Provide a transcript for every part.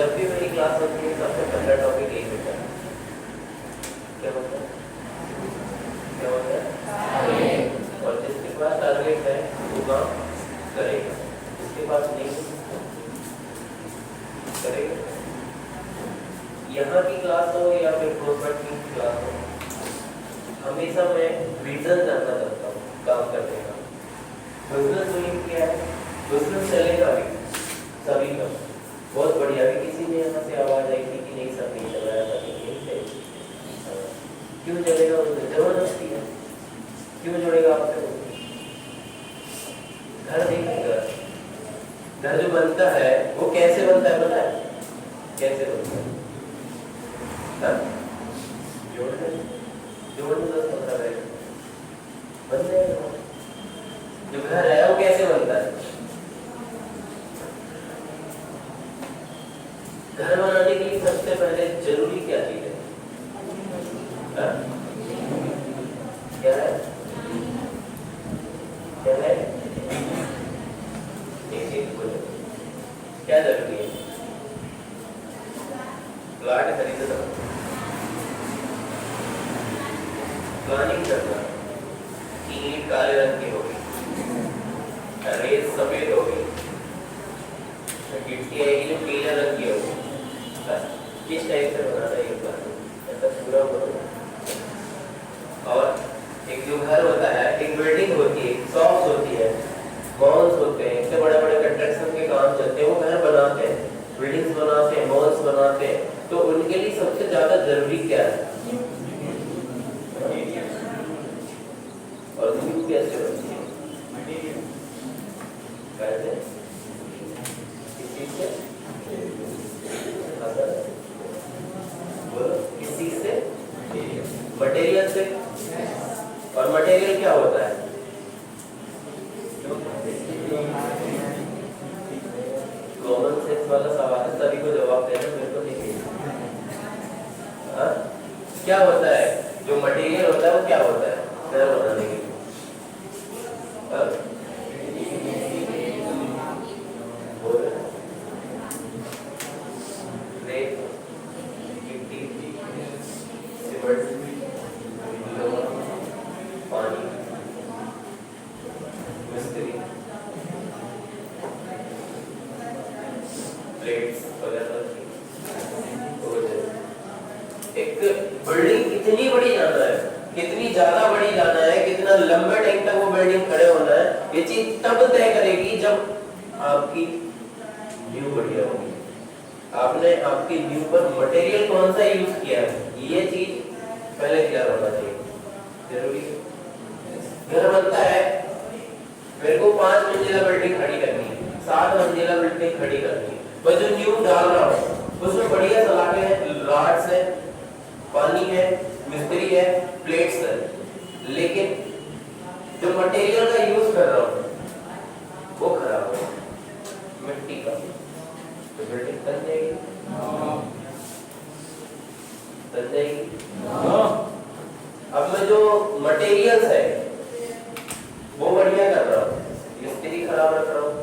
जब भी मेरी क्लास होती है सबसे पहला टॉपिक यही होता है, क्या होता है, क्या होता है, और जिसके पास टारगेट है वो काम करेगा, जिसके पास नहीं करेगा। यहाँ की क्लास हो या फिर प्रोस्पेक्ट की क्लास हो, हमेशा मैं रीजन जानना चाहता हूँ काम करने का। बिजनेस डूइंग क्या है, बिजनेस चलेगा भी सभी का, बहुत बढ़िया। भी किसी ने यहाँ से आवाज आई थी कि नहीं सब नहीं चल रहा था, क्यों चलेगा, उसे जबरदस्ती है, क्यों जुड़ेगा आपसे? घर देखिएगा, घर जो बनता है वो कैसे बनता है पता है? कैसे बनता है? जोड़ने 10-15 रहेगा बन जाएगा। जो घर है वो कैसे बनता है? घर बनाने के लिए सबसे पहले जरूरी क्या चीज है? क्या है? क्या है? एक चीज बोलो, क्या जरूरी है? प्लाट खरीदना, प्लानिंग करना, ईंट काले रंग की होगी, रेत सफेद होगी, गिट्टी आएगी जो पीले रंग की होगी। किस टाइप से बनाना है ये प्लान, ऐसा पूरा बोलो। और एक जो घर होता है, एक बिल्डिंग होती है, शॉप्स होती है, मॉल्स होते हैं, इससे बड़े बड़े कंस्ट्रक्शन के काम चलते हैं, वो घर बनाते हैं, बिल्डिंग्स बनाते हैं, मॉल्स बनाते हैं, तो उनके लिए सबसे ज्यादा जरूरी क्या है? और न्यू कैसे बनती है? कैसे? किस चीज से? बोलो, किस चीज से? मटेरियल से। और मटेरियल क्या होता है? कॉमन सेंस वाला सवाल है, सभी को जवाब देना, मेरे को नहीं। क्या होता है जो मटेरियल होता है, वो क्या होता है घर बनाने के लिए? रेत, गिट्टी, सीमेंट, लोहा, पानी, मिस्त्री, प्लेट्स वगैरह। एक बिल्डिंग कितनी बड़ी जाना है, कितनी ज्यादा बड़ी जाना है, कितना लंबे टाइम तक वो बिल्डिंग खड़े होना है, ये चीज तब तय करेगी जब आपकी न्यू बढ़िया होगी। आपने आपकी न्यू पर मटेरियल कौन सा यूज किया है, ये चीज पहले क्लियर होना चाहिए, जरूरी है। घर बनता है, मेरे को 5 मंजिला बिल्डिंग खड़ी करनी है, 7 मंजिला बिल्डिंग खड़ी करनी है, बस जो न्यू डाल रहा हूँ उसमें बढ़िया सलाखें हैं, रॉड्स है, पानी है, मिस्त्री है, प्लेट्स है, लेकिन जो मटेरियल का यूज कर रहा हूँ वो खराब है, मिट्टी का, तो बिल्डिंग बन जाएगी, बन जाएगी। अब मैं जो मटेरियल्स है वो बढ़िया कर रहा हूँ, मिस्त्री खराब रख रहा हूँ,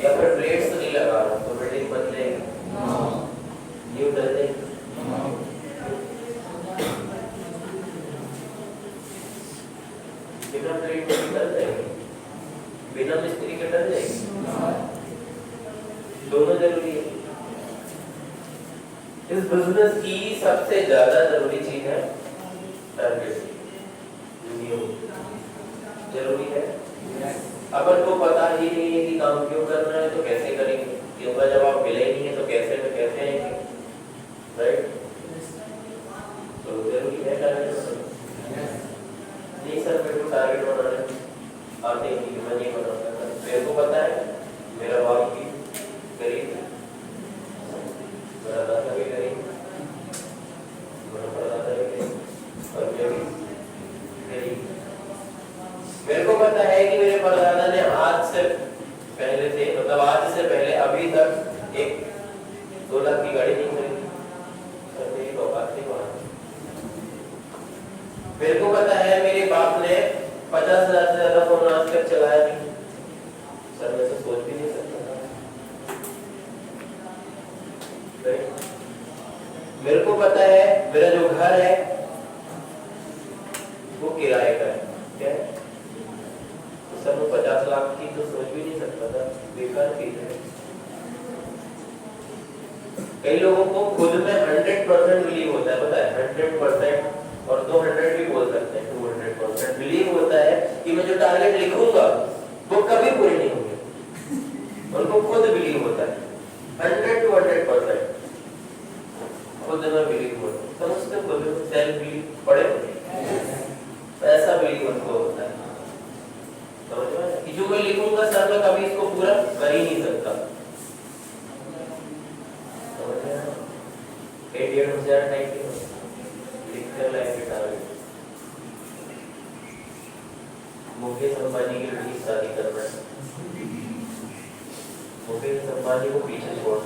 या फिर प्लेट्स नहीं लगा रहा हूँ, तो बिल्डिंग बन जाएगी, न्यू डल जाएगी। बिना प्लेट के डल जाएगी, बिना मिस्त्री के डल जाएगी, दोनों जरूरी है। इस बिजनेस की सबसे ज्यादा जरूरी चीज है टारगेट, जरूरी है। अपन को पता ही नहीं है कि काम क्यों करना है तो कैसे करेंगे, क्योंकि जब आप मिले ही नहीं है तो कैसे आएंगे, राइट? तो जरूरी है टारगेट बनाना। नहीं सर मेरे को टारगेट बनाना आते नहीं, मैं नहीं बनाता, मेरे को पता है मेरा बाप भी गरीब, मेरा दादा भी गरीब, मेरा परदादा भी गरीब, और मैं भी गरीब। मेरे को पता है कि मेरे परदादा ने आज से पहले से, मतलब आज से पहले अभी तक एक 2 लाख की गाड़ी नहीं खरीदी, मेरी औकात नहीं वहां। मेरे को पता है मेरे बाप ने 50,000 से ज्यादा फोन आज तक चलाया नहीं, सर मैं तो सोच भी नहीं सकता। घर है वो किराए का है, क्या है? उस समय 50 लाख की तो सोच भी नहीं सकता था, बेकार चीज है। कई लोगों को खुद में 100% बिलीव होता है, पता है, 100% और 200 भी बोल सकते हैं, 200% बिलीव होता है कि मैं जो टारगेट लिखूंगा वो कभी पूरे नहीं होंगे। उनको खुद बिलीव होता है 100 to 100%, खुद में बिलीव होता है, समझते हो? खुद में सेल्फ बिलीव पड़े, ऐसा बिलीव उनको होता है, समझ में कि जो मैं लिखूंगा सर मैं कभी इसको पूरा कर ही नहीं सकता। 1,500 टाइप के लिखकर लाएंगे टारगेट। मुकेश अंबानी की लड़की शादी कर रहा है, मुकेश अंबानी को पीछे छोड़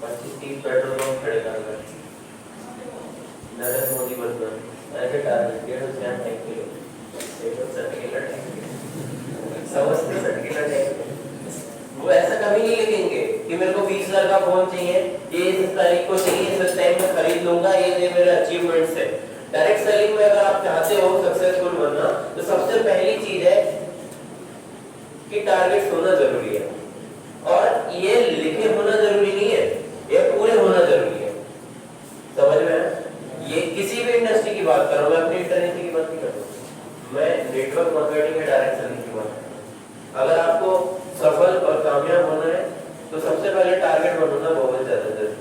25-30 पेट्रोल पंप खड़े कर रहे, नरेंद्र मोदी बन रहे, ऐसे टारगेट 1,500 टाइप के लोग, सर्टिफिकेट समझते, सर्टिफिकेट वो ऐसा कभी नहीं लिखेंगे कि मेरे को 20,000 का फोन चाहिए, ये इस तारीख को चाहिए, इस टाइम में खरीद लूंगा, ये मेरे अचीवमेंट्स है। डायरेक्ट सेलिंग में अगर आप चाहते हो सक्सेसफुल बनना तो सबसे पहली चीज है कि टारगेट होना जरूरी है, और ये लिखे होना जरूरी नहीं है, ये पूरे होना जरूरी है, समझ में? ये किसी भी इंडस्ट्री की बात कर रहा हूं मैं, अपनी इंटरनेट की बात नहीं कर रहा हूं मैं, नेटवर्क मार्केटिंग में डायरेक्ट सेलिंग की बात कर रहा हूं। अगर आपको सफल और कामयाब होना है तो सबसे पहले टारगेट बनाना बहुत ज्यादा जरूरी है,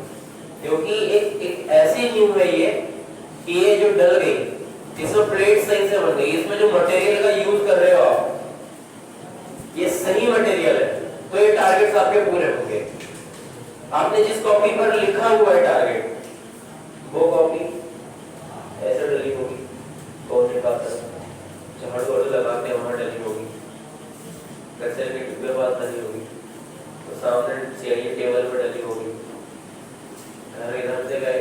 क्योंकि एक ऐसी न्यूज है ये कि ये जो डल गई, इसमें प्लेट सही से बन गई, इसमें जो मटेरियल का यूज कर रहे हो आप ये सही मटेरियल है, तो ये टारगेट्स आपके पूरे होंगे। आपने जिस कॉपी पर लिखा हुआ है टारगेट, वो कॉपी ऐसे डली होगी, कोने का झाड़ू लगा के वहां डली होगी, कचरे के डिब्बे पास डली होगी, तो सामने चाहिए टेबल पर डली होगी, घर इधर से गए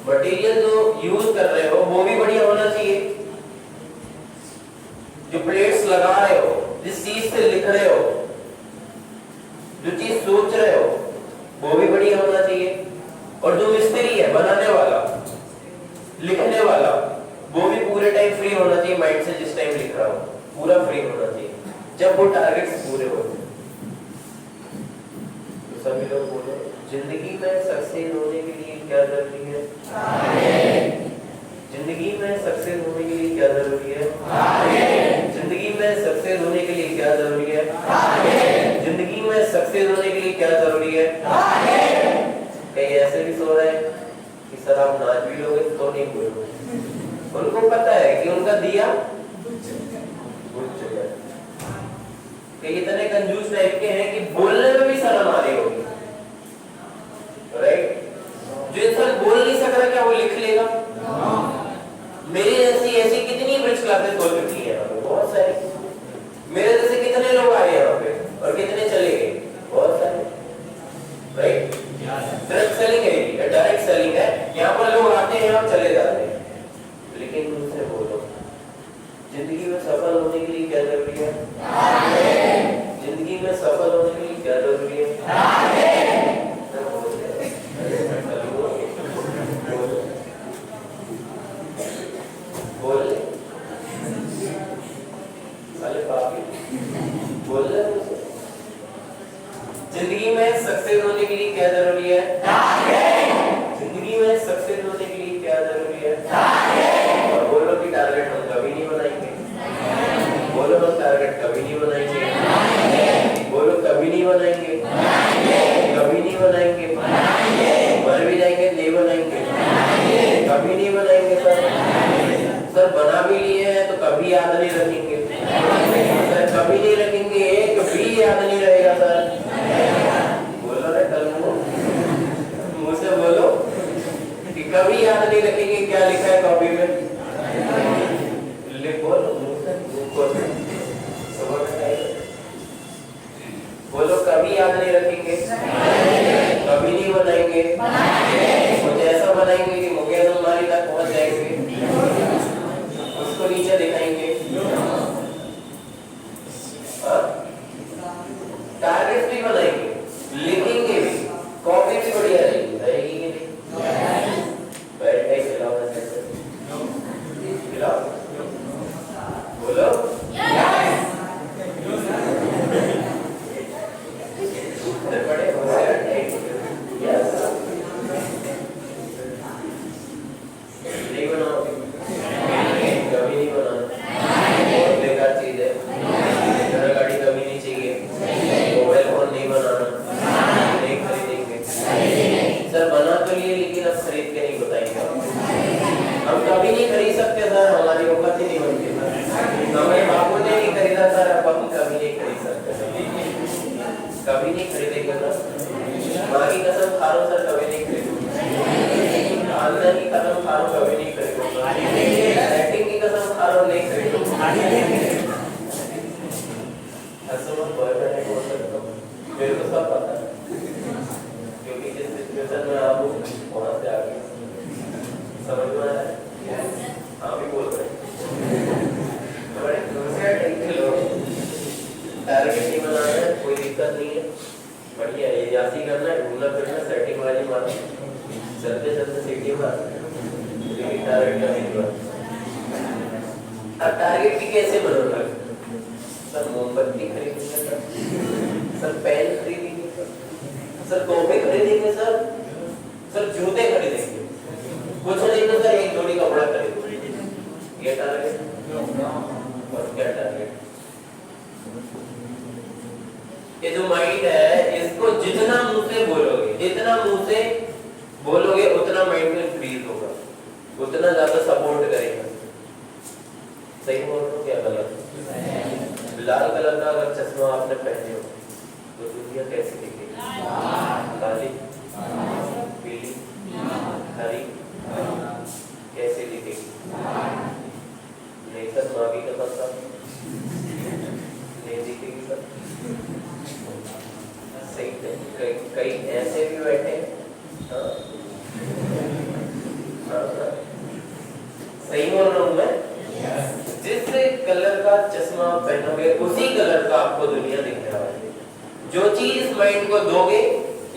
मटेरियल जो यूज कर रहे हो वो भी बढ़िया होना चाहिए, जो प्लेट्स लगा रहे हो, जिस चीज से लिख रहे हो, जो चीज सोच रहे हो वो भी बढ़िया होना चाहिए, और जो मिस्त्री है बनाने वाला लिखने वाला वो भी पूरे टाइम फ्री होना चाहिए, माइंड से जिस टाइम लिख रहा हो पूरा फ्री होना चाहिए, जब वो टारगेट्स पूरे हो। तो सभी लोग बोलो, जिंदगी में सक्सेस होने के लिए क्या जरूरी है? जिंदगी में सक्सेस होने के लिए क्या जरूरी है? जिंदगी में सक्सेस होने के लिए क्या जरूरी है? जिंदगी में सक्सेस होने के लिए क्या जरूरी है? कहीं ऐसे भी सो रहे हैं कि सर आप नाच भी लोगे तो नहीं बोलोगे, उनको पता है कि उनका दिया बुझ चुका है, कि इतने कंजूस टाइप के हैं कि बोलने में भी शर्म आ रही होगी, राइट? जो इंसान बोल नहीं सक रहा क्या वो लिख लेगा? मेरी ऐसी कितनी ब्रिज क्लासेस खोल रखी है यहाँ पे, बहुत सारी। मेरे जैसे कितने लोग आए यहाँ पे और कितने चले गए, बहुत सारे, राइट? डायरेक्ट सेलिंग है, डायरेक्ट सेलिंग है, यहाँ पर लोग आते हैं और चले जाते हैं। लेकिन उनसे बोलो, जिंदगी में सफल होने के लिए क्या जरूरी है? जिंदगी में सफल होने के लिए क्या जरूरी है? बोले जिंदगी में सक्सेस होने के लिए क्या जरूरी है? जिंदगी में सक्सेस होने के लिए क्या जरूरी है? और बोलो कि टारगेट हम कभी नहीं बनाएंगे, बोलो हम टारगेट कभी नहीं बनाएंगे, बोलो कभी नहीं बनाएंगे, कभी नहीं बनाएंगे, मर भी जाएंगे नहीं बनाएंगे, कभी नहीं बनाएंगे सर बना भी लिए हैं तो कभी याद नहीं रखेंगे सर, कभी नहीं रखेंगे, एक भी याद नहीं रहेगा सर। बोलो रे कल मुंह से बोलो कि कभी याद नहीं रखेंगे क्या लिखा है कॉपी में, लिखो बोलो कभी याद नहीं रखेंगे, कभी नहीं बनाएंगे, कुछ ऐसा बनाएंगे कि मुकेश अंबानी तक पहुंच जाएंगे, उसको नीचे दिखाएंगे। टारगेट भी बनाएंगे, लिखेंगे भी, ऐसा सर अब हम कभी नहीं खरीद सकते, कभी नहीं खरीदेंगे सर, माँ की कसम खा लो सर कभी नहीं खरीदूंगा, अन्ना की कसम खा लो कभी नहीं खरीदूंगा, सेटिंग की कसम खा लो नहीं खरीदूंगा। ऐसा मत बॉयफ्रेंड है बोल सकता हूँ, मेरे को सब पता है क्योंकि जिस सिचुएशन में आप वहाँ से आ गए, समझ में आया है? आप भी बोल रहे हैं बड़े दूसरे टाइप के लोग, टारगेट नहीं बनाना है, कोई दिक्कत नहीं है, बढ़िया है, यासी करना है, घूमना फिरना, सेटिंग वाली बात, चलते चलते सीटी बात, लेकिन टारगेट का नहीं बात। अब टारगेट भी कैसे बनोगे सर? मोमबत्ती खरीदेंगे सर, पेन खरीदेंगे सर, टोपी खरीदेंगे सर, जूते खरीदेंगे, कुछ नहीं तो सर एक जोड़ी कपड़ा खरीदेंगे, ये टारगेट और क्या टारगेट? ये जो माइंड है इसको जितना मुंह से बोलोगे, जितना मुंह से बोलोगे उतना माइंड में इंक्रीज होगा, उतना ज्यादा सपोर्ट करेगा। सही बोल रहा हूँ क्या गलत? लाल कलर का अगर चश्मा आपने पहने हो तो दुनिया कैसी दिखेगी? काली, पीली, हरी, कैसी दिखेगी? नहीं सर, मावी का पत्ता नहीं दिखेगी सर। सही है, कई ऐसे भी बैठे हैं, सही बोल रहा हूँ मैं? जिस कलर का चश्मा पहनोगे उसी कलर का आपको दुनिया दिखने वाली है। जो चीज माइंड को दोगे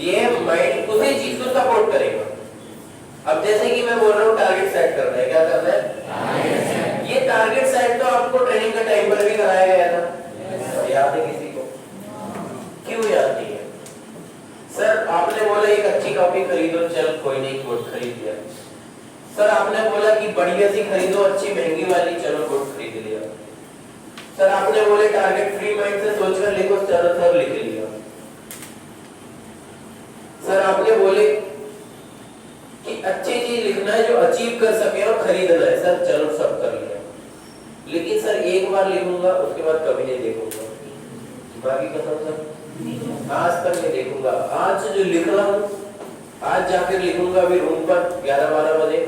ये माइंड उसी चीज को सपोर्ट करेगा। अब जैसे कि मैं बोल रहा हूँ टारगेट सेट करना है, क्या करना है? ये टारगेट सेट तो आपको ट्रेनिंग के टाइम पर भी कराया गया था, याद है किसी को? क्यों याद नहीं है? सर आपने बोला एक अच्छी कॉपी खरीदो, चल कोई नहीं, कोट खरीद लिया। सर आपने बोला कि बढ़िया सी खरीदो, अच्छी महंगी वाली, चलो कोट खरीद लिया। सर आपने बोले टारगेट फ्री माइंड से सोचकर लिखो, चलो सर लिख लिया। सर आपने बोले कि अच्छी चीज लिखना है जो अचीव कर सके और खरीदना है, सर चलो सब कर लिया। लेकिन सर एक बार लिखूंगा उसके बाद कभी नहीं देखूंगा, बाकी कसम सर आज तक नहीं देखूंगा। आज जो लिख रहा हूँ आज जाकर लिखूंगा अभी रूम पर 11-12 बजे,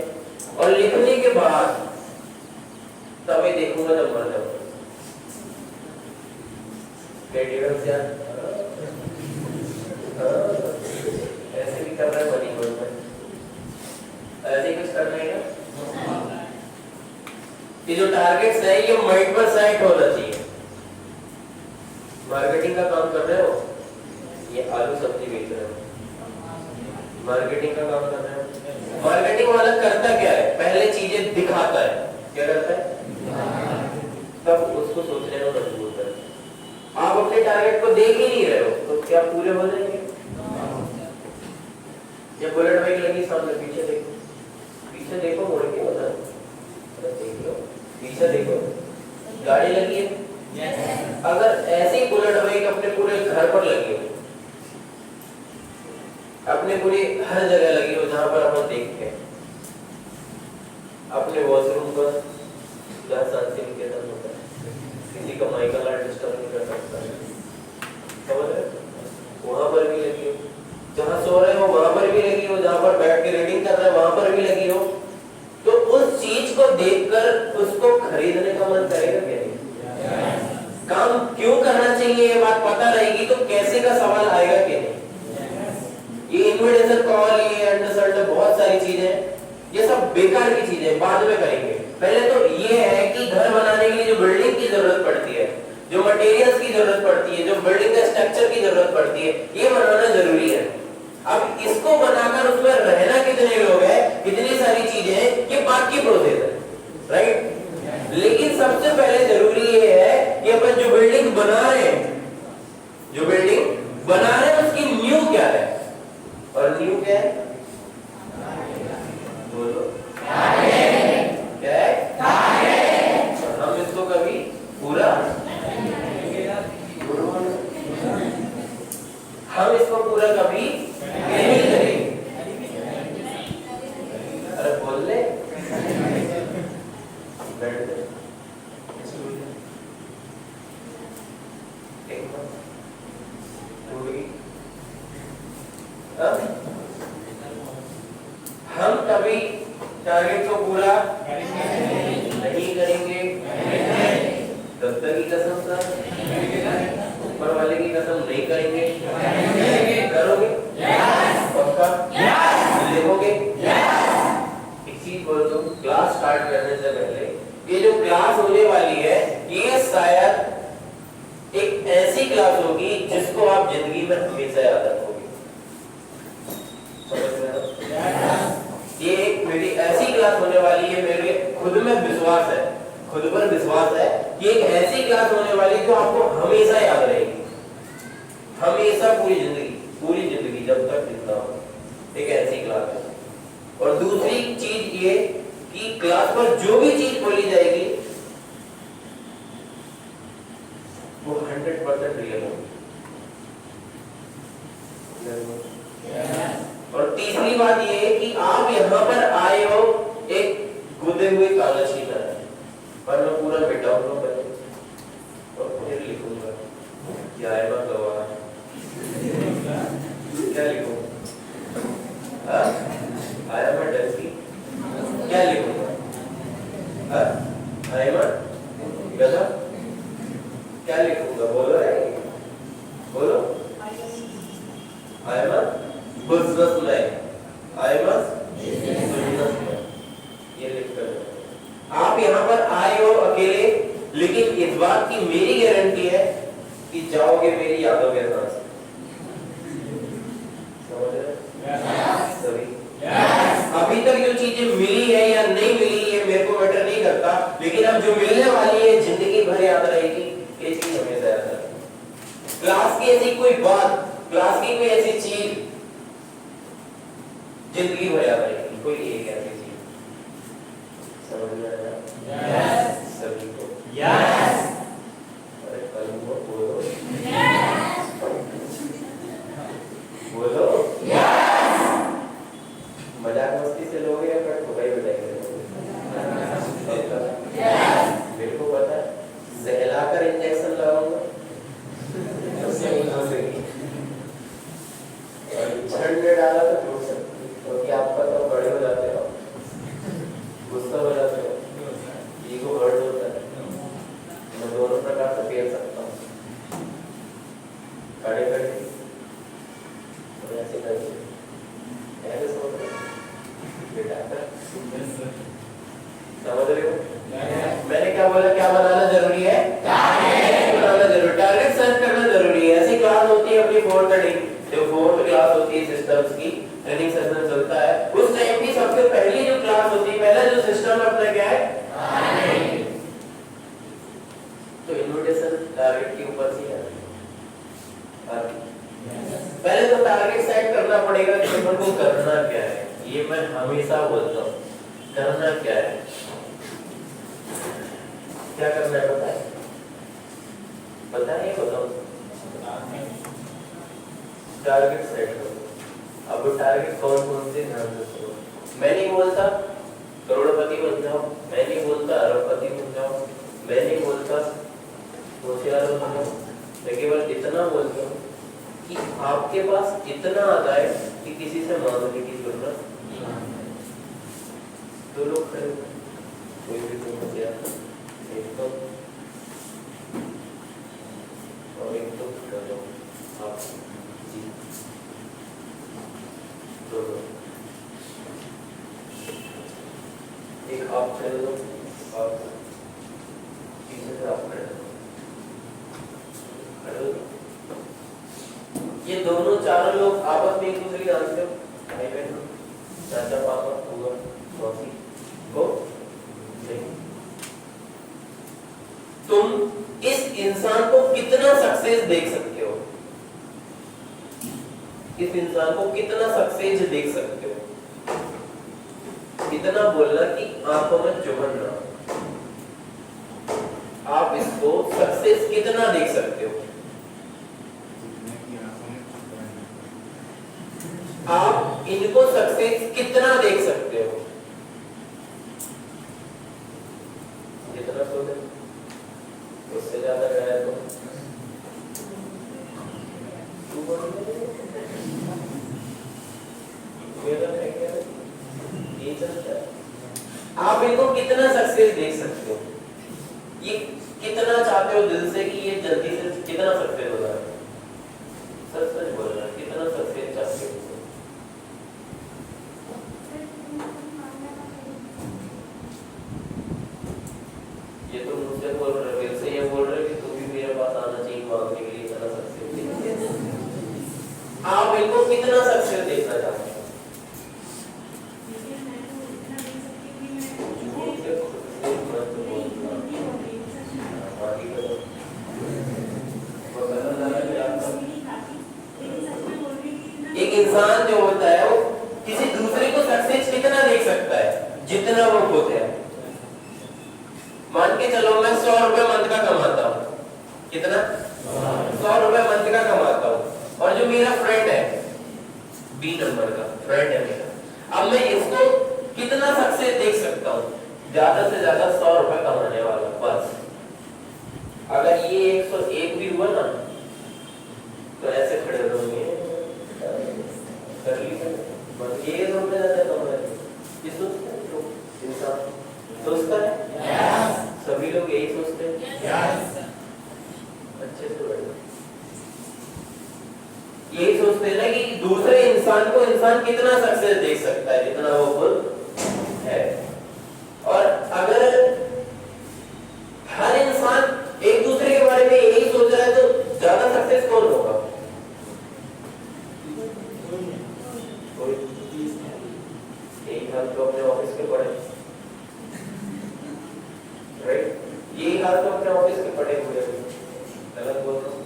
और लिखने के बाद तभी देखूंगा जब मर जाऊंगा। ऐसे भी कर रहा है मनी में, ऐसे कुछ करना है ना? ये जो टारगेट्स है ये माइंड पर सेट होना चाहिए। मार्केटिंग का काम कर रहे हो, ये आलू सब्जी बेच रहे हो, मार्केटिंग का काम कर रहे हो। मार्केटिंग वाला करता क्या है? पहले चीजें दिखाता है, क्या करता है? तब उसको सोचने में मजबूर करता है। आप अपने टारगेट को देख ही नहीं रहे हो तो क्या पूरे हो जाएंगे? जब बुलेट बाइक लगी सामने, पीछे देखो, पीछे देखो, मुड़ के बता, देख लो पीछे देखो, गाड़ी लगी है। अगर ऐसी बुलेट बाइक अपने पूरे घर पर लगी हो, अपने पूरी हर जगह लगी हो जहां पर अपन देखते हैं, अपने वॉशरूम पर जहाँ शांति निकेतन होता है, किसी का माइकल आर्ट डिस्टर्ब नहीं कर सकता है, समझ रहे? वहां पर भी लगी हो, जहाँ सो रहे हो वहां पर भी लगी हो, जहाँ पर बैठ के रीडिंग कर रहे हो वहां पर भी लगी हो, तो उस चीज को देखकर उसको खरीदने का मन करेगा क्या नहीं? काम क्यों करना चाहिए ये बात पता रहेगी तो कैसे का सवाल आएगा क्या नहीं? ये इन्विटेशन कॉल, ये अंडरसर्ट, बहुत सारी चीजें, ये सब बेकार की चीजें बाद में करेंगे। पहले तो ये है कि घर बनाने के लिए जो बिल्डिंग की जरूरत पड़ती है, जो मटेरियल्स की जरूरत पड़ती है, जो बिल्डिंग का स्ट्रक्चर की जरूरत पड़ती है, ये बनाना जरूरी है। अब इसको बनाकर उसमें रहना कितने लोग हैं, कितनी सारी चीजें हैं, ये बात की प्रोसेस है, राइट? लेकिन सबसे पहले जरूरी ये है कि अपन जो बिल्डिंग बना रहे हैं, जो बिल्डिंग बना रहे हैं उसकी नींव क्या है, और नींव क्या है? बोलो क्या है? हम इसको कभी पूरा हम इसको पूरा कभी नहीं करेंगे। अरे बोल ले, सत्तर की कसम सर, ऊपर वाले की कसम नहीं करेंगे? करोगे? पक्का? लिखोगे? एक चीज बोल दो, क्लास स्टार्ट करने से पहले ये जो क्लास होने वाली है ये शायद एक ऐसी क्लास होगी जिसको आप जिंदगी में हमेशा याद रखोगे। समझ रहे हो? ये एक मेरी ऐसी क्लास होने वाली है, मेरे खुद में विश्वास है, खुद पर विश्वास है कि एक ऐसी क्लास होने वाली जो आपको हमेशा याद रहेगी, हमेशा पूरी जिंदगी जब तक जिंदा हो, एक ऐसी क्लास है। और दूसरी चीज ये कि क्लास पर जो भी चीज बोली जाएगी वो 100% रियल होगी। और तीसरी बात ये है कि आप यहाँ पर आए हो एक गुदे हुए कागज की तरह, पर मैं पूरा मिटाऊंगा पहले और फिर लिखूंगा क्या है मैं गवाह क्या लिखूंगा, आया मैं डरती क्या लिखूंगा, आया मैं गधा क्या लिखूंगा, बोलो रे बोलो, आया मैं बिजनेस में, आया मैं बिजनेस में, ये लिख कर आप यहाँ पर आए हो अकेले, लेकिन इस बात की मेरी गारंटी है कि जाओगे मेरी यादों के साथ। समझ रहे सभी? अभी तक जो चीजें मिली है या नहीं मिली है मेरे को मैटर नहीं करता, लेकिन अब जो मिलने वाली है जिंदगी भर याद रहेगी, ये चीज हमेशा याद रहेगी। क्लास की ऐसी कोई बात, क्लास की कोई ऐसी चीज जिंदगी भर याद रहेगी, कोई एक ऐसी चीज। समझ में आया सभी को? अरे कल बोलो बोलो मजाक मस्ती से लोगे या फिर ठोकाई बताएंगे? मेरे को पता है, सहलाकर इंजेक्शन लगाऊंगा झंड में डाला तो छूट सकती है, क्योंकि आपका तो बड़े हो जाते हो, गुस्सा हो जाते हो, ईगो हर्ट होता है। मैं दोनों प्रकार से फेल सकता हूँ, खड़े करके और ऐसे करके, ऐसे सोच रहे समझ रहे हो? मैंने क्या बोला, क्या बनाना जरूरी है? बनाना जरूरी, टारगेट सेट करना जरूरी है। ऐसी क्लास होती है अपनी फोर्थ जो फोर्थ क्लास होती है सिस्टम्स की, ट्रेनिंग सेशन चलता है, उस टाइम की सबसे पहली जो क्लास होती है, पहला जो सिस्टम अपना क्या है? तो इन्विटेशन टारगेट के ऊपर से है। पहले तो टारगेट सेट करना पड़ेगा कि अपन को करना क्या है। ये मैं हमेशा बोलता हूँ, करना क्या है, क्या करना है पता है? पता है? बताओ। टारगेट सेट करो। अब वो टारगेट कौन कौन से ध्यान से सुनो। मैं नहीं बोलता करोड़पति बन जाओ, मैं नहीं बोलता अरबपति बन जाओ, मैं नहीं बोलता होशियार बन जाओ, मैं केवल इतना बोलता हूँ कि आपके पास इतना आता है कि किसी से मांगने की जरूरत। दो लोग खड़े, कोई भी तो होशियार, एक तो और एक तो खड़े हो आप जी, दो लोग, एक आप खड़े हो, आप पीछे से आप खड़े हो। ये दोनों चारों लोग आपस में एक दूसरे के जानते हो, भाई बहन, चाचा पापा बुआ मौसी को नहीं। तुम इस इंसान को कितना सक्सेस देख सकते हो, इस इंसान को कितना सक्सेस देख सकते हो, इतना बोलना कि आंखों में चुभन ना, आप इसको सक्सेस कितना देख सकते हो, आप इनको सक्सेस कितना देख सकते हो, जितना सोचे उससे ज्यादा गया तो आप इनको कितना सक्सेस देख सकते हो, ये कितना कितना चाहते हो दिल से कि ये जल्दी से कितना सक्सेस हो जाए? सच सच बोल रहा है, कितना सक्सेस चाहते हो? ये तो मुझसे बोल रहे हो, दिल से ये बोल रहे हो कि तुम भी मेरे पास आना चाहिए मांगने के लिए, इतना सक्सेस देखिए। आप इनको कितना सक्सेस देखना चाहते हो? एक इंसान जो होता है वो किसी दूसरे को सक्सेस कितना देख सकता है? जितना वो खुद है। मान के चलो मैं 100 रुपए मंथ का कमाता हूँ, कितना? 100 रुपए मंथ का कमाता हूँ, और जो मेरा फ्रेंड है बी नंबर का फ्रेंड है मेरा, अब मैं इसको कितना सक्सेस देख सकता हूँ? ज्यादा से ज्यादा 100 रुपए कमाने वाला, बस। अगर ये 101 भी हुआ ना तो ऐसे खड़े रहोगे, कर लीजिए बस। ये रुपए ज्यादा कमा रहे ये सोचता है लोग, इंसान सोचता है yes. सभी लोग यही सोचते हैं yes. अच्छे से बैठो, यही सोचते हैं ना कि दूसरे इंसान को इंसान कितना सक्सेस देख सकता है जितना वो खुद है। और अगर हर इंसान एक दूसरे के बारे में यही सोच रहा है तो ज्यादा सक्सेस कौन होगा? यही हाल तो अपने ऑफिस के पढ़े, राइट? यही हाल तो अपने ऑफिस के पढ़े हुए, गलत बोल रहा हूँ?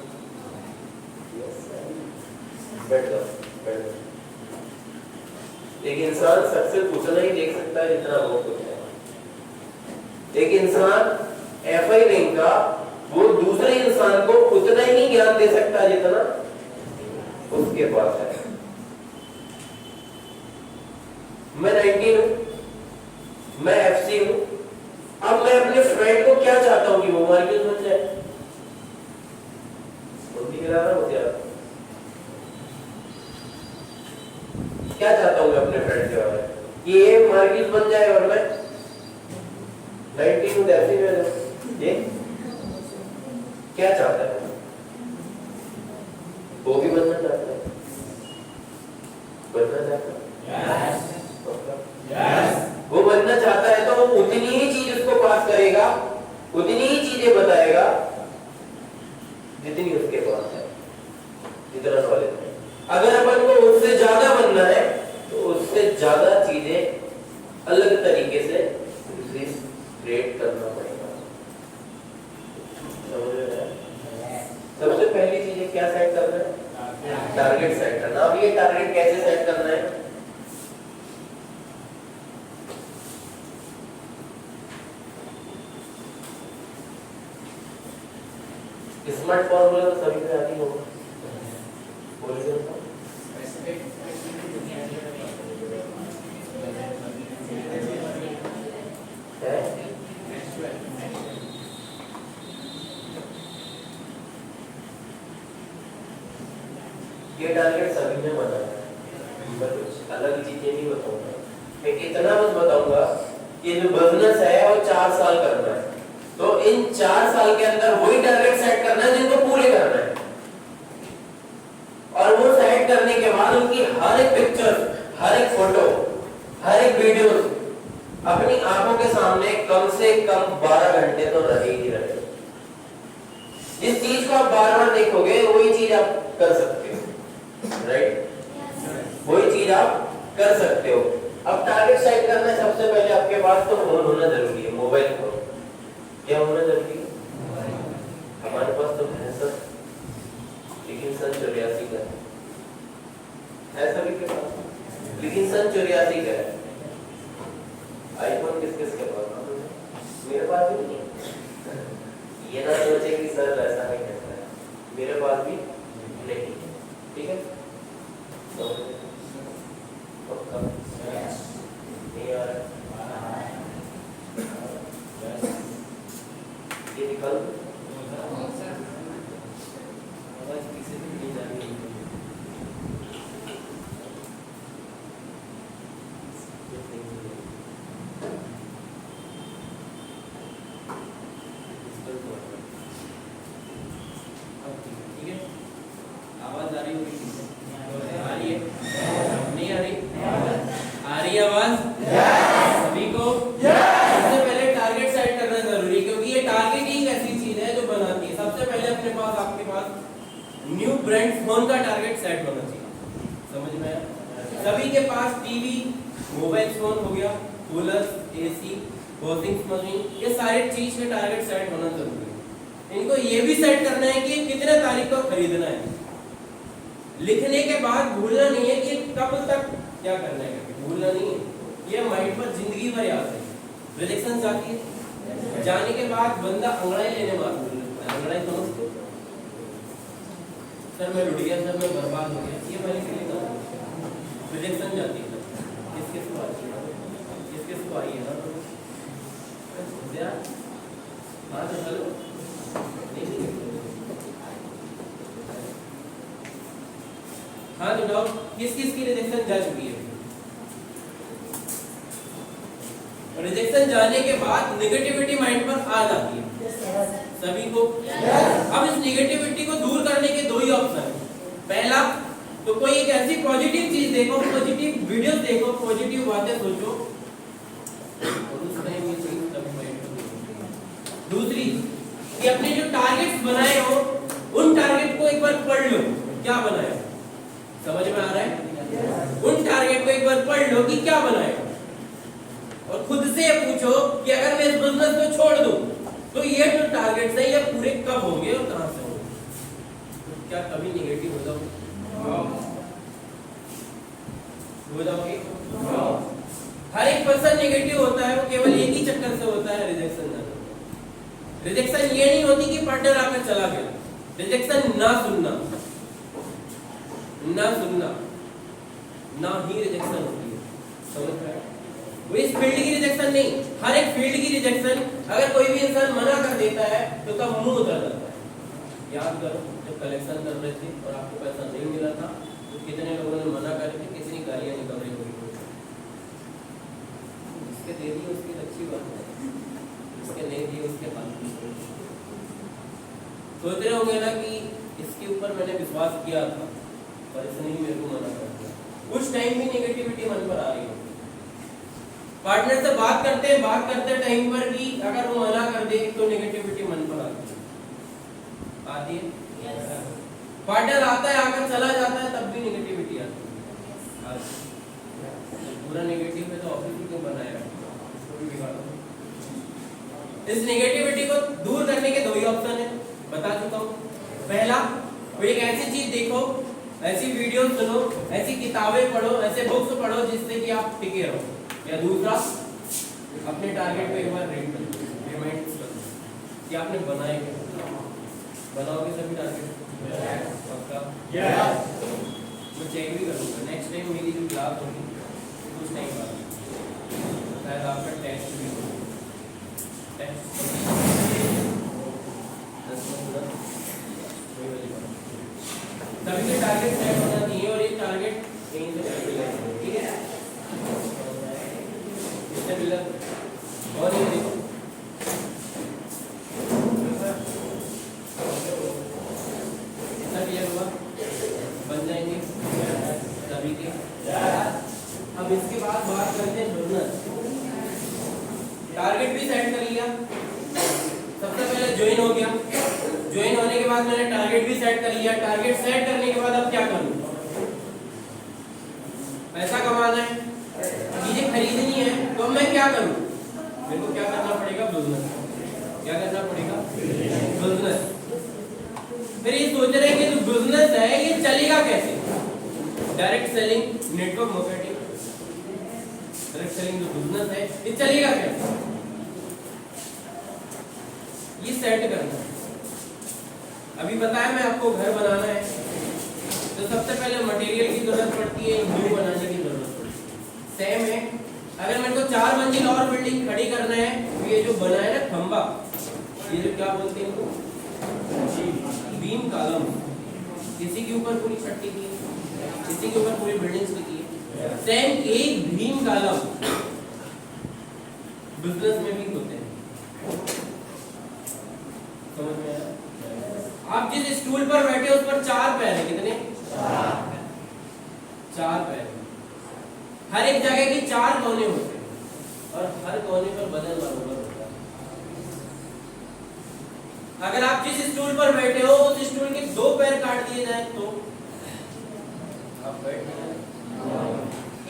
बैठ जाओ, बैठ जाओ। एक इंसान सक्सेस उतना ही देख सकता है जितना वो खुद है। एक इंसान FI रैंक का वो दूसरे इंसान को उतना ही ज्ञान दे सकता है जितना उसके पास है। मैं 19 हूं, मैं FC हूं, अब मैं अपने फ्रेंड को क्या चाहता हूं कि वो मार्केट बन जाए? क्या चाहता हूं मैं अपने फ्रेंड के बारे में? कि ये मार्केट बन जाए और मैं 19 हूं, FC में ये क्या चाहता है? वो भी बनना चाहता है, बनना चाहता है yes. वो बनना चाहता है तो वो उतनी ही चीज उसको पास करेगा, उतनी ही चीजें बताएगा जितनी उसके पास है, जितना नॉलेज है। अगर अपन को उससे ज्यादा बनना है तो उससे ज्यादा चीजें अलग तरीके से क्रिएट करना पड़ेगा। समझ रहे हैं? सबसे पहली चीज क्या सेट करना है? टारगेट सेट करना। अब ये टारगेट कैसे सेट करना है? स्मार्ट फॉर्मूला तो सभी को आती होगा, बोलिए तो। ये टारगेट सभी ने बनाया है, मैं कुछ अलग चीजें नहीं बताऊंगा। मैं इतना बस बताऊंगा कि जो बिजनेस है वो 4 साल करना है, तो इन 4 साल के अंदर वही टारगेट सेट करना है जिनको पूरे करना है। और वो सेट करने के बाद उनकी हर एक पिक्चर, हर एक फोटो, हर एक वीडियो अपनी आंखों के सामने कम से कम 12 घंटे तो रहेगी रहे। जिस चीज को आप बार-बार देखोगे वही चीज आप कर सकते हो, राइट? वही चीज आप कर सकते हो। अब टारगेट सेट करना है, सबसे पहले आपके पास तो फोन होना जरूरी है, मोबाइल फोन। क्या होना जरूरी है? हमारे पास तो है सर, लेकिन सन 84 का है सभी के पास, लेकिन सन 84 का है। आईफोन किस किस के पास? मेरे पास भी नहीं। ये ना सोचे कि सर ऐसा नहीं कहता है, मेरे पास भी नहीं। ठीक है, तो पक्का नहीं आ रहा ये निकाल किसी भी नहीं जानी। रही होगी, आ रही है, नहीं आ रही, आ रही है आवाज सभी को। सबसे पहले टारगेट सेट करना जरूरी है, क्योंकि ये टारगेटिंग ऐसी चीज है जो बनाती है। सबसे पहले अपने पास, आपके पास न्यू ब्रांड फोन का टारगेट सेट होना चाहिए, समझ में आया? सभी के पास टीवी, मोबाइल फोन हो गया, कूलर, एसी, वॉशिंग मशीन, ये सारे चीज के टारगेट सेट होना जरूरी है। इनको ये भी सेट करना है कि कितने तारीख को खरीदना है। लिखने के बाद भूलना नहीं है कि कब तक क्या करना है, भूलना नहीं है, ये माइंड पर जिंदगी भर याद है। रिजेक्शन जाती है, जाने के बाद बंदा अंगड़ाई लेने मार भूल जाता है। अंगड़ाई समझते? सर मैं लुट गया, सर मैं बर्बाद हो गया, ये मैंने क्लियर करा। रिजेक्शन जाती है, किस किस को आती है, किस किस को आई है ना, हाँ तो चलो हाँ तो डाउट किस किस की रिजेक्शन जा चुकी है? रिजेक्शन जाने के बाद नेगेटिविटी माइंड पर आ जाती है सभी को। अब इस नेगेटिविटी को दूर करने के दो ही ऑप्शन है। पहला तो कोई एक ऐसी पॉजिटिव चीज देखो, पॉजिटिव वीडियो देखो, पॉजिटिव बातें सोचो। दूसरी कि अपने जो टारगेट्स बनाए हो उन टारगेट को एक बार पढ़ लो, क्या बनाया, समझ में आ रहा है? उन टारगेट को एक बार पढ़ लो कि क्या बनाया, और खुद से पूछो कि अगर मैं इस बिजनेस को छोड़ दूं तो ये जो टारगेट्स है ये पूरे कब होंगे और कहां से होंगे। तो क्या कभी नेगेटिव हो जाओगे? हर एक पर्सन नेगेटिव होता है, वो केवल एक ही चक्कर से होता है, रिजेक्शन। रिजेक्शन ये नहीं होती कि पार्टनर आकर चला गया, रिजेक्शन ना सुनना, ना सुनना ना ही रिजेक्शन होती है, समझ में आया? वो इस फील्ड की रिजेक्शन नहीं, हर एक फील्ड की रिजेक्शन। अगर कोई भी इंसान मना कर देता है तो उसका मुंह उतर जाता है। याद करो जब कलेक्शन कर रहे थे और आपको पैसा नहीं मिला था तो कितने लोगों ने मना कर थे, कितनी गालियां निकल रही होगी। इसके दे दी उसकी अच्छी बात है, इसके नहीं दी उसके बात। सोच रहे होंगे ना कि इसके ऊपर मैंने विश्वास किया था पर इसने ही मेरे को मना कर दिया। उस टाइम भी नेगेटिविटी मन पर आ रही है। पार्टनर से बात करते टाइम पर भी अगर वो मना कर दे तो नेगेटिविटी मन पर आती है। पार्टनर आता है, आकर चला जाता है, तब भी नेगेटिविटी आती है। पूरा नेगेटिव है तो ऑफिस ही क्यों बनाया? इस नेगेटिविटी को दूर करने के दो ही ऑप्शन है, बता चुका हूँ। पहला, कोई एक ऐसी चीज देखो, ऐसी वीडियो सुनो, ऐसी किताबें पढ़ो, ऐसे बुक्स पढ़ो जिससे कि आप टिके रहो। या दूसरा, अपने टारगेट को एक बार रिमाइंड करो कि आपने बनाए क्या। बनाओगे सभी टारगेट? पक्का? मैं चेक भी करूँगा नेक्स्ट टाइम मेरी जो क्लास होगी कुछ टाइम बाद, शायद आपका टेस्ट भी होगा। सभी के टारगेट सेट होना चाहिए और ये टारगेट कहीं से मिलेगा, ठीक है? इससे मिला और ये देखो इतना क्लियर हुआ, बन जाएंगे सभी के। अब इसके बाद बात करते हैं बिजनेस। टारगेट भी सेट कर लिया, सबसे पहले ज्वाइन हो गया। ज्वाइन होने के बाद मैंने टारगेट भी सेट कर लिया। टारगेट सेट करने के बाद अब क्या करूं? पैसा कमाना है, चीजें खरीदनी है, तो मैं क्या करूं? मेरे को क्या करना पड़ेगा? बिजनेस। क्या करना पड़ेगा? बिजनेस। फिर ये सोच रहे हैं कि जो बिजनेस है ये चलेगा कैसे? Direct selling, network marketing. Direct selling जो बिजनेस है ये चलेगा कैसे? ये सेट करना है। अभी बताया मैं आपको घर बनाना है तो सबसे पहले मटेरियल की जरूरत पड़ती है, न्यू बनाने की जरूरत पड़ती है। सेम है, अगर मेरे को 4 मंजिल और बिल्डिंग खड़ी करना है तो ये जो बना है ना खंबा, ये जो क्या बोलते हैं इनको, बीम कॉलम, किसी के ऊपर पूरी छत की है, किसी के ऊपर पूरी बिल्डिंग्स की है। सेम एक बीम कॉलम बिजनेस में भी होते हैं, समझ में आया? आप जिस स्टूल पर बैठे उस पर 4 पैर है, कितने? 4 पैर। हर एक जगह के 4 कोने होते हैं और हर कोने पर वजन बराबर होता है। अगर आप जिस स्टूल पर बैठे हो उस स्टूल के 2 पैर काट दिए जाए तो आप बैठ जाए,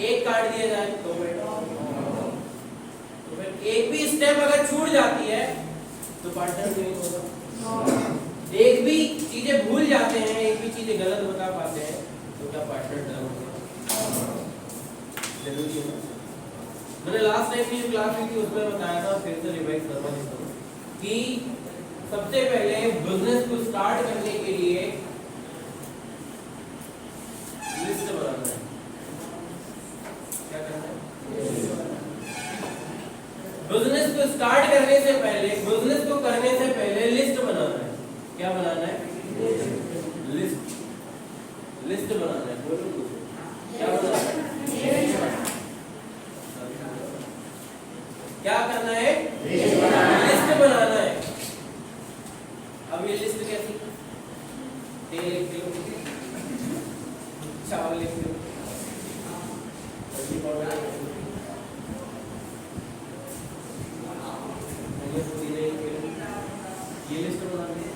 एक काट दिया जाए तो बैठ, तो फिर एक भी स्टेप अगर छूट जाती है तो पार्टनर नहीं होगा। एक भी चीजें भूल जाते हैं, एक भी चीजें गलत बता पाते हैं तो क्या पार्टनर डर होगा? जरूरी है। मैंने लास्ट टाइम की जो क्लास हुई थी उसमें बताया था, फिर से रिवाइज करवा देता हूं कि सबसे पहले बिजनेस को स्टार्ट करने के लिए लिस्ट बनाना है। क्या करना है? बिजनेस को स्टार्ट करने से पहले, बिजनेस को करने से पहले लिस्ट बनाना है। क्या बनाना है? लिस्ट। लिस्ट बनाना है। बोलो क्या बनाना है? क्या करना है? लिस्ट बनाना है। अब ये लिस्ट कैसी? तेल 1 किलो, चावल 1 किलो, हल्दी पाउडर 1 किलो, पुदीना 1 किलो, ये लिस्ट बनाना है।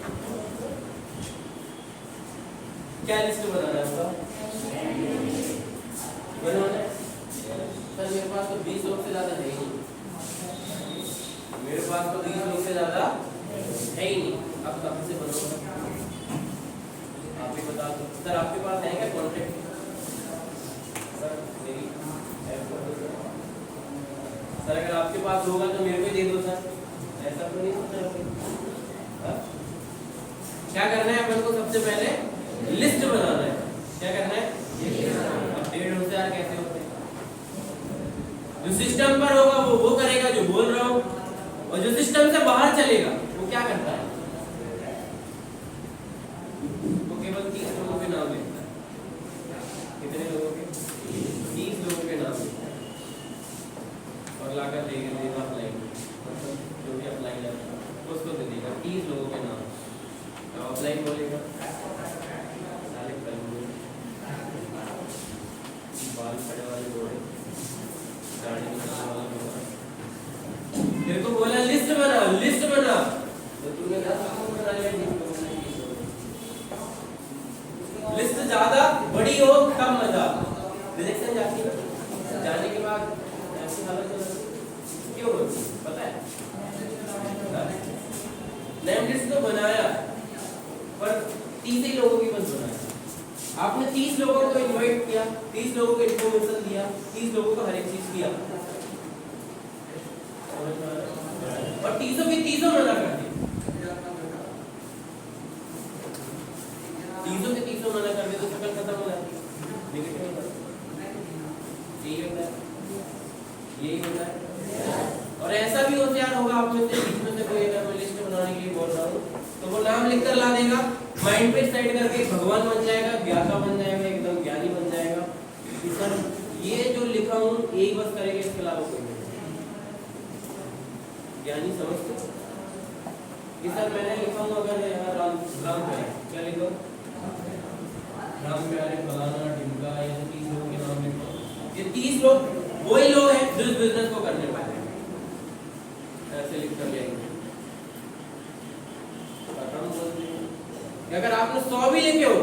क्या लिस्ट बनाना है आपका? बनाना है। सर मेरे पास तो 20 लोग से ज्यादा है ही नहीं, मेरे पास तो 20 लोग से ज्यादा है ही नहीं। अब कब से बनोगे? आप ही बता दो। सर आपके पास है क्या कॉन्ट्रैक्ट? सर मेरी ऐप कर दो सर। अगर आपके पास होगा तो मेरे को दे दो सर। ऐसा तो नहीं होता है। क्या करना है अपन को? सबसे पहले लिस्ट बनाना है। क्या करना है? अब 1.5 होशियार कैसे होते हैं? जो सिस्टम पर होगा वो करेगा जो बोल रहा हूं, और जो सिस्टम से बाहर चलेगा वो क्या करता है? वो केवल 30 लोगों के नाम लिखता है। कितने लोगों के? 30 लोगों के नाम लिखता है और लाकर देगा अप्लाई, जो भी अप्लाई करेगा उसको दे देगा 30 लोगों के नाम। तो अप्लाई बोलेगा, बाल खड़े वाले लोग, गाड़ी निकालने वाला लोग, तेरे को बोला लिस्ट बना, लिस्ट बना, तो तूने क्या बना लिया? लिस्ट ज्यादा बड़ी हो तब मजा। रिजेक्शन जाती है, जाने के बाद ऐसी हालत हो जाती क्यों होती पता है? नेम लिस्ट तो बनाया पर 30 ही लोगों की बस बनाया। आपने 30 लोगों को इनवाइट किया, 30 लोगों को इन्फॉर्मेशन दिया, 30 लोगों को हर एक चीज किया और 30 की 30 मना कर दी। 30 के 30 मना कर दे तो शकल खत्म हो जाती है। नेगेटिव यही होता है। और ऐसा भी होशियार होगा आप में से, बीच में से कोई अगर मैं लिस्ट बनाने के लिए बोल रहा हूँ तो वो नाम लिख कर ला देगा, माइंड पे सेट करके भगवान बन जाएगा, ज्ञाता बन जाएगा, एकदम ज्ञानी बन जाएगा कि सर ये जो लिखा हूँ यही बस करेगा, इसके अलावा कोई नहीं। ज्ञानी समझते कि सर मैंने लिखा हूँ अगर राम प्यारे, क्या लिखो? राम प्यारे फलाना ढिमका, ये 30 लोगों के नाम लिखो। ये 30 लोग वही लोग हैं जो इस बिजनेस को करने वाले हैं। ऐसे लिख कर लेंगे। अगर आपने 100 भी लिखे हो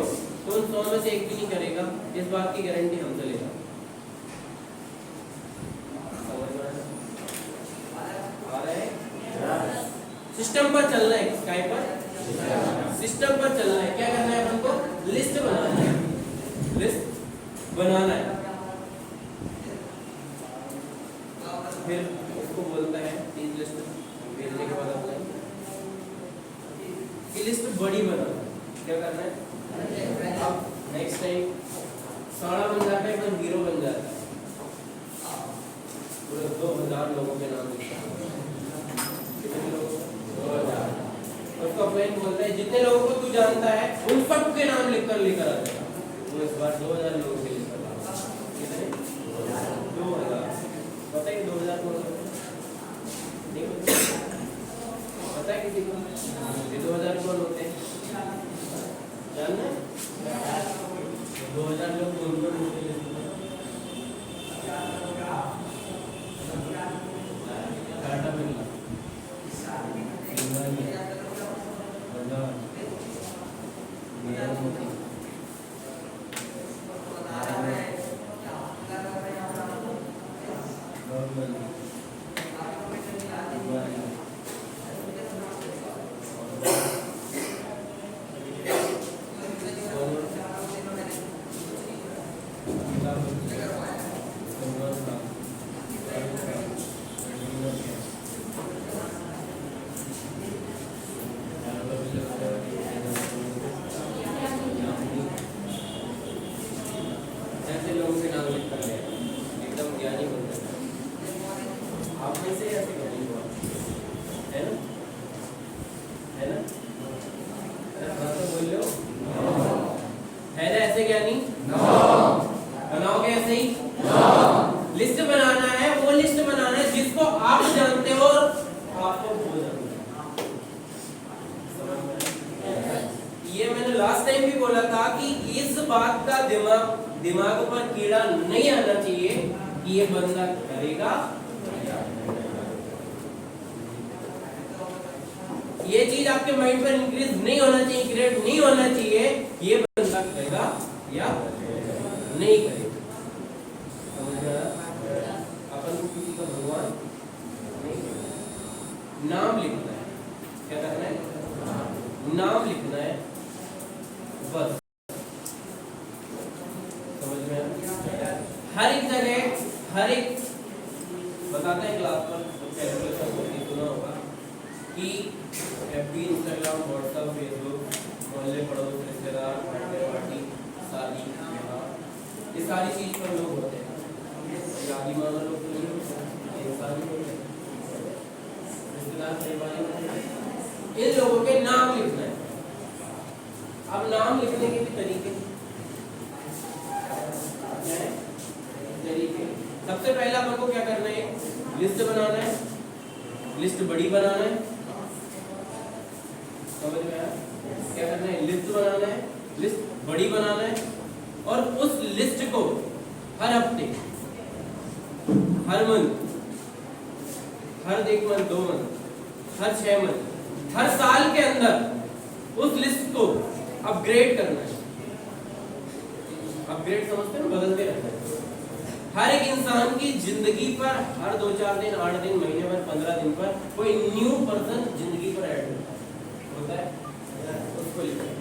तो उन 100 में से एक भी नहीं करेगा, इस बात की गारंटी हमसे लेगा। सिस्टम पर चलना है, स्काई पर सिस्टम पर चलना है। क्या करना है अपन को? लिस्ट बनाना है, लिस्ट बनाना है। फिर उसको बोलता है 30 लिस्ट भेजने के बाद अपने की लिस्ट बड़ी बनाना है। क्या करना है? अब नेक्स्ट टाइम साड़ा बन जाता है, एकदम हीरो बन जाता है, पूरे 2000 लोगों के नाम लिखता है। कितने लोग? 2000। उसको अपने बोलता है जितने लोगों को तू जानता है उन सब के नाम लिखकर लेकर आ जाएगा। वो इस बार 2000 लोगों के लेकर आ। कितने? 2000। पता है 2000 कौन होते हैं? नहीं पता है किसी को? 2000 कौन होते हैं जानना है? यानी बनाओगे ऐसे ही लिस्ट बनाना है, वो लिस्ट बनाना है जिसको आप जानते हो और आपको वो जानते हो। ये मैंने लास्ट टाइम भी बोला था कि इस बात का दिमाग पर कीड़ा नहीं आना चाहिए कि ये बंदा करेगा, ये चीज आपके माइंड पर इंक्रीज नहीं होना चाहिए, क्रिएट नहीं होना चाहिए ये बंदा करेगा या नहीं करेगा। अपन को किसी का भगवान नहीं, नाम लिखना है, क्या करना है, नाम लिखना है बस। समझ में आया? हर एक जगह हर एक बताते हैं क्लास पर कैलकुलेशन होती सुना होगा कि एफबी, इंस्टाग्राम, व्हाट्सएप, फेसबुक, मोहल्ले, पड़ोस, रिश्तेदार, पार्टी, शादी, ये सारी चीज पर लोग होते हैं। शादी मानो लोग तो नहीं होते, इंसान भी होते हैं, रिश्तेदार, परिवार, इन लोगों के नाम लिखना है। अब नाम लिखने के भी तरीके सबसे पहला अपन को क्या करना है, लिस्ट बनाना है, लिस्ट बड़ी बनाना है। समझ में आया? क्या करना है, लिस्ट बनाना है, लिस्ट बड़ी बनाना है और उस लिस्ट को हर हफ्ते, हर मंथ, हर 1 मंथ, 2 मंथ, हर 6 मंथ, हर साल के अंदर उस लिस्ट को अपग्रेड करना है। अपग्रेड समझते हैं, बदलते रहना है। हर एक इंसान की जिंदगी पर हर 2-4 दिन, 8 दिन, महीने भर, 15 दिन पर कोई न्यू पर्सन जिंदगी पर ऐड होता है, उसको लिखना है।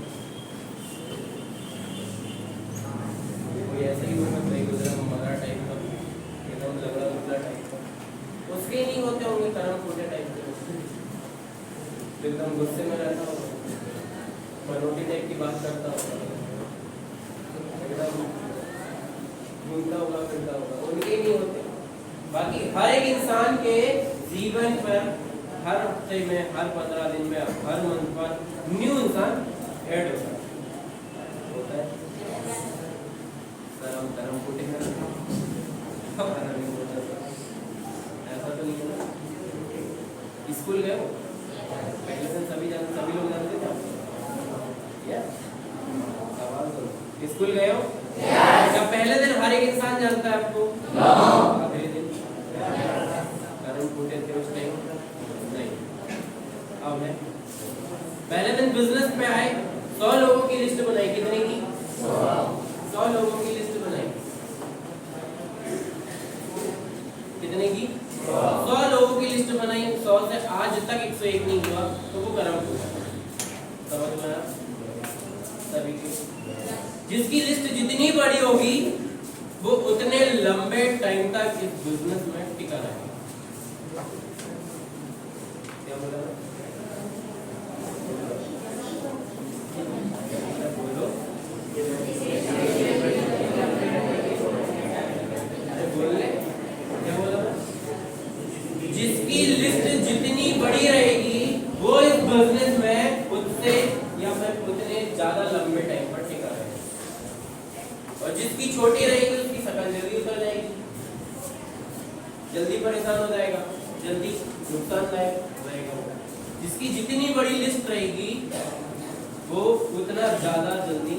कोई ऐसा ही होगा, कोई गुजरा मरा टाइप का, एकदम लगड़ा गुजरा टाइप का, उसके नहीं होते होंगे कर्म छोटे टाइप के, एकदम गुस्से में रहता होगा, मनोटी टाइप की बात करता होगा, एकदम घूमता होगा, फिरता होगा, उनके नहीं होते। बाकी हर एक इंसान के जीवन पर हर हफ्ते में, हर 15 दिन में, हर मंथ पर न्यू इंसान ऐड होता है। कर्म कर्म फूटे हैं, ऐसा तो नहीं होना। स्कूल गए हो, पहले दिन सभी लोग जानते थे स्कूल गए हो? क्या पहले दिन हर एक इंसान जानता है आपको? अगले दिन कर्म फूटे थे उस टाइम नहीं। अब है पहले दिन बिजनेस पे आए, 100 लोगों की लिस्ट बनाई, कितने की? 100 लोगों की लिस्ट बनाई, कितने की? 100 लोगों की लिस्ट बनाई, 100 से आज तक 101 नहीं हुआ, तो वो कर्म फूटा। समझ में आया? सभी की जिसकी लिस्ट जितनी बड़ी होगी वो उतने लंबे टाइम तक इस बिजनेस में टिका रहेगा। क्या बोला? बोलो। बोले क्या बोला? जिसकी लिस्ट जितनी बड़ी रहेगी वो इस बिजनेस में उससे या फिर उतने ज्यादा लंबे टाइम पर टिका रहेगा, और जिसकी छोटी रहेगी उसकी शकल जल्दी उतर जाएगी, जल्दी परेशान हो जाएगा, जल्दी नुकसानदायक रहेगा। जिसकी जितनी बड़ी लिस्ट रहेगी वो उतना ज्यादा जल्दी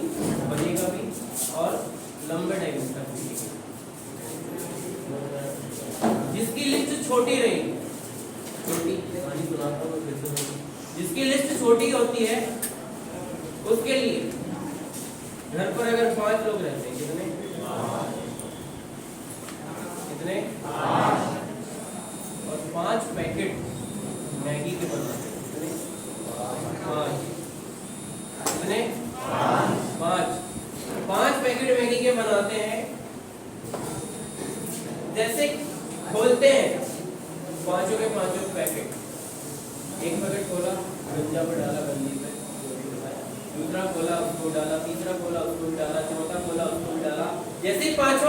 बनेगा भी और लंबे टाइम तक टिकेगा। जिसकी लिस्ट छोटी रहेगी, छोटी कहानी सुनाता हूँ, जिसकी लिस्ट छोटी होती है उसके लिए घर पर अगर 5 लोग रहते हैं, कितने? कितने? और 5 पैकेट मैगी के बनाते हैं, कितने? 5। कितने? 5 पैकेट मैगी के बनाते हैं। जैसे खोलते हैं, पांचों के पांचों पैकेट, एक पैकेट खोला, गंजा पर डाला, गंजी पे दूसरा खोला, उसको डाला, तीसरा खोला, उसको डाला, चौथा खोला, उसको डाला। जैसे 5वां